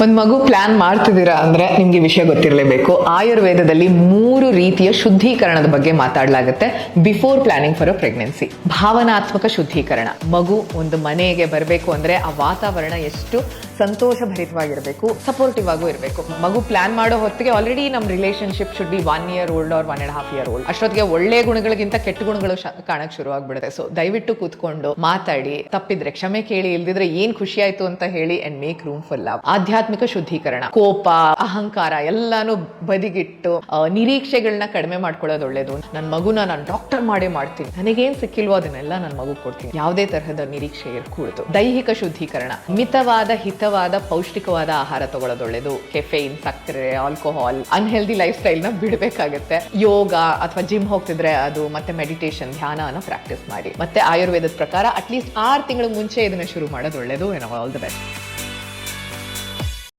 ಒಂದ್ ಮಗು ಪ್ಲಾನ್ ಮಾಡ್ತಿದ್ದೀರಾ ಅಂದ್ರೆ ನಿಮ್ಗೆ ವಿಷಯ ಗೊತ್ತಿರಲೇಬೇಕು. ಆಯುರ್ವೇದದಲ್ಲಿ 3 ರೀತಿಯ ಶುದ್ಧೀಕರಣದ ಬಗ್ಗೆ ಮಾತಾಡಲಾಗುತ್ತೆ before planning for a pregnancy. ಭಾವನಾತ್ಮಕ ಶುದ್ಧೀಕರಣ, ಮಗು ಒಂದು ಮನೆಗೆ ಬರಬೇಕು ಅಂದ್ರೆ ಆ ವಾತಾವರಣ ಎಷ್ಟು ಸಂತೋಷ ಭರಿತವಾಗಿರ್ಬೇಕು, ಸಪೋರ್ಟಿವ್ ಆಗೂ ಇರಬೇಕು. ಮಗು ಪ್ಲಾನ್ ಮಾಡೋ ಹೊತ್ತಿಗೆ ಆಲ್ರೆಡಿ ನಮ್ಮ relationship should be 1 year old or 1.5 year old. ಅಷ್ಟೊತ್ತಿಗೆ ಒಳ್ಳೆ ಗುಣಗಳಿಗಿಂತ ಕೆಟ್ಟ ಗುಣಗಳು ಕಾಣಕ್ ಶುರು ಆಗ್ಬಿಡುತ್ತೆ. ಸೊ ದಯವಿಟ್ಟು ಕೂತ್ಕೊಂಡು ಮಾತಾಡಿ, ತಪ್ಪಿದ್ರೆ ಕ್ಷಮೆ ಕೇಳಿ, ಇಲ್ದಿದ್ರೆ ಏನ್ ಖುಷಿ ಆಯ್ತು ಅಂತ ಹೇಳಿ and make room for love. ಆಧ್ಯಾತ್ಮಿಕ ಶುದ್ಧೀಕರಣ, ಕೋಪ, ಅಹಂಕಾರ ಎಲ್ಲಾನು ಬದಿಗಿಟ್ಟು ನಿರೀಕ್ಷೆಗಳನ್ನ ಕಡಿಮೆ ಮಾಡ್ಕೊಳ್ಳೋದು ಒಳ್ಳೇದು. ನನ್ನ ಮಗುನ ನಾನು ಡಾಕ್ಟರ್ ಮಾಡೇ ಮಾಡ್ತೀನಿ, ನನಗೇನ್ ಸಿಕ್ಕಿಲ್ವೋ ಅದನ್ನೆಲ್ಲ ನನ್ನ ಮಗು ಕೊಡ್ತೀನಿ, ಯಾವುದೇ ತರಹದ ನಿರೀಕ್ಷೆ ಇರ್ಕೂಡ್ದು. ದೈಹಿಕ ಶುದ್ಧೀಕರಣ, ಮಿತವಾದ ಹಿತವಾದ ಪೌಷ್ಟಿಕವಾದ ಆಹಾರ ತಗೊಳ್ಳೋದು ಒಳ್ಳೇದು. ಕೆಫೆಯಿನ್, ಸಕ್ಕರೆ, ಆಲ್ಕೋಹಾಲ್, ಅನ್ಹೆಲ್ದಿ ಲೈಫ್ ಸ್ಟೈಲ್ ನ ಬಿಡಬೇಕಾಗತ್ತೆ. ಯೋಗ ಅಥವಾ ಜಿಮ್ ಹೋಗ್ತಿದ್ರೆ ಅದು, ಮತ್ತೆ ಮೆಡಿಟೇಷನ್, ಧ್ಯಾನ ಪ್ರಾಕ್ಟೀಸ್ ಮಾಡಿ. ಮತ್ತೆ ಆಯುರ್ವೇದದ ಪ್ರಕಾರ ಅಟ್ಲೀಸ್ಟ್ 6 ತಿಂಗಳ ಮುಂಚೆ ಇದನ್ನ ಶುರು ಮಾಡೋದು ಒಳ್ಳೇದು. All the best.